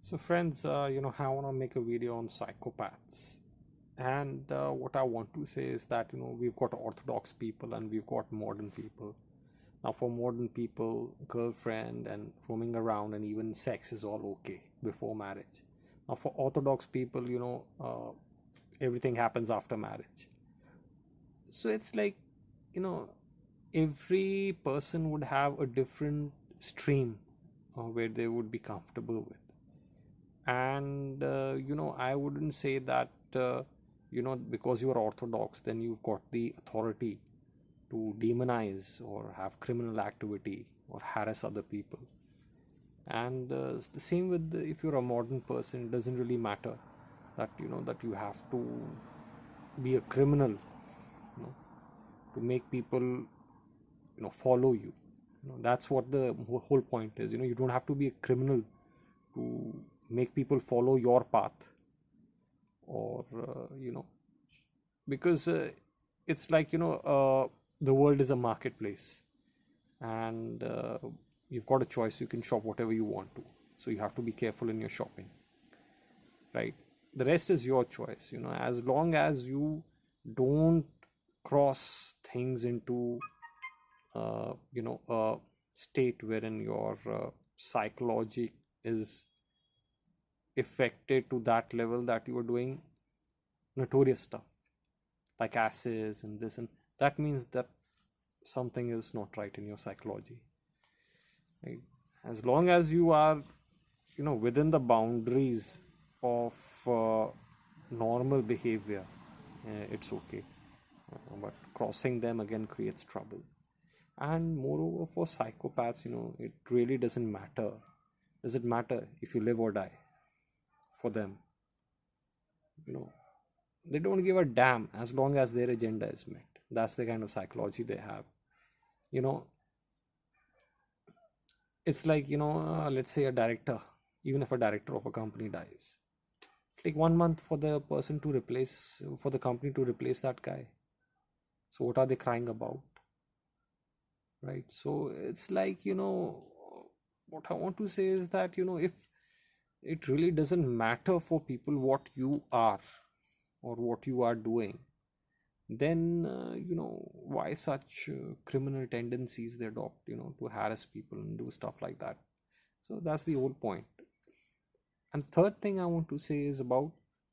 So friends, I want to make a video on psychopaths. And what I want to say is that, we've got orthodox people and we've got modern people. Now, for modern people, girlfriend and roaming around and even sex is all okay before marriage. Now, for orthodox people, everything happens after marriage. So it's like, you know, every person would have a different stream where they would be comfortable with. And I wouldn't say that because you are orthodox then you've got the authority to demonize or have criminal activity or harass other people. And it's the same with if you're a modern person, it doesn't really matter that that you have to be a criminal, know, to make people follow you. That's what the whole point is. You don't have to be a criminal to make people follow your path. Or because it's like the world is a marketplace, and you've got a choice. You can shop whatever you want to, so you have to be careful in your shopping, right? The rest is your choice, as long as you don't cross things into a state wherein your psychology is affected to that level that you are doing notorious stuff like acids and this, and that means that something is not right in your psychology, right? As long as you are within the boundaries of normal behavior, it's okay. But crossing them again creates trouble. And moreover, for psychopaths, it really doesn't matter. Does it matter if you live or die? For them, you know they don't give a damn as long as their agenda is met. That's the kind of psychology they have. you know it's like, let's say a director, even if a director of a company dies, take 1 month for the person to replace, for the company to replace that guy. So what are they crying about, right? So it's like, what I want to say is that, if it really doesn't matter for people what you are or what you are doing, then why such criminal tendencies they adopt, to harass people and do stuff like that. So that's the whole point. And third thing I want to say is about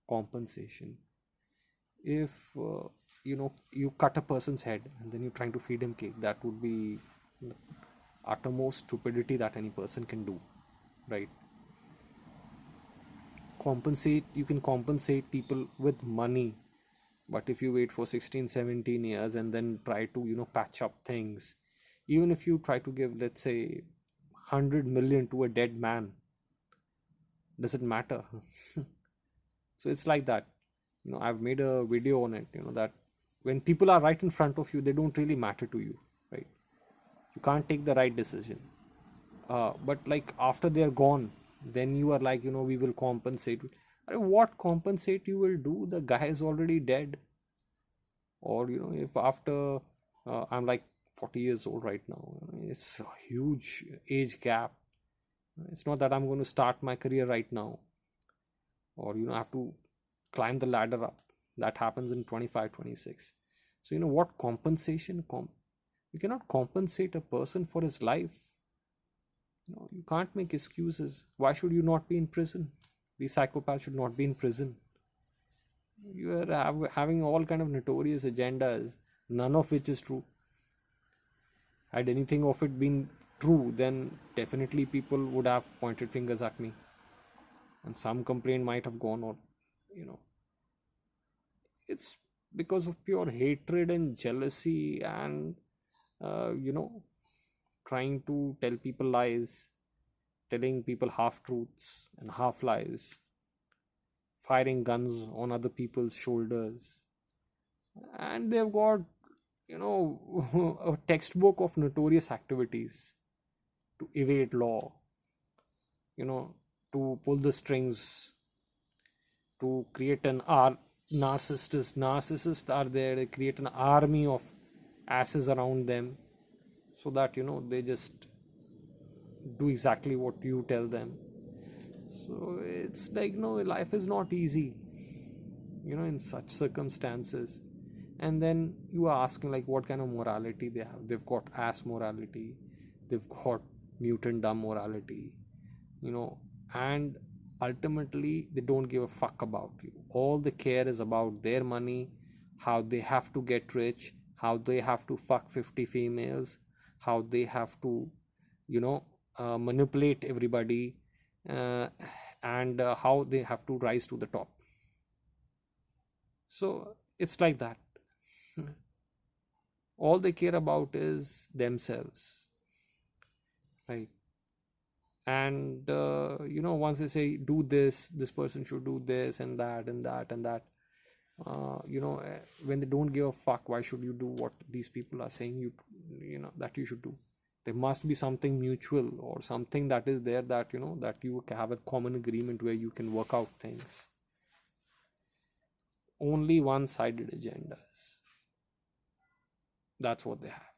compensation. If you cut a person's head and then you're trying to feed him cake, that would be the uttermost stupidity that any person can do, right? Compensate, you can compensate people with money, but if you wait for 16, 17 years and then try to patch up things, even if you try to give, let's say, 100 million to a dead man, does it matter? So it's like that. I've made a video on it, that when people are right in front of you, they don't really matter to you, right? You can't take the right decision. But like after they're gone, then you are like, we will compensate. What compensate you will do? The guy is already dead. Or if after I'm like 40 years old right now, it's a huge age gap. It's not that I'm going to start my career right now, or I have to climb the ladder up. That happens in 25, 26. So what compensation you cannot compensate a person for his life. You can't make excuses. Why should you not be in prison? These psychopaths should not be in prison. You are having all kind of notorious agendas, none of which is true. Had anything of it been true, then definitely people would have pointed fingers at me, and some complaint might have gone on. you know it's because of pure hatred and jealousy, and trying to tell people lies, telling people half truths and half lies, firing guns on other people's shoulders. And they've got a textbook of notorious activities to evade law, you know to pull the strings, to create an narcissists are there. They create an army of asses around them, so that they just do exactly what you tell them. So it's like, no, life is not easy, in such circumstances. And then you are asking, like, what kind of morality they have. They've got ass morality, they've got mutant dumb morality, you know and ultimately they don't give a fuck about you. All they care is about their money, how they have to get rich, how they have to fuck 50 females, how they have to manipulate everybody, uh, and how they have to rise to the top. So it's like that. All they care about is themselves, right? And once they say, do this person should do this and that and that and that, when they don't give a fuck, why should you do what these people are saying that you should do? There must be something mutual, or something that is there, that that you have a common agreement where you can work out things. Only one-sided agendas, that's what they have.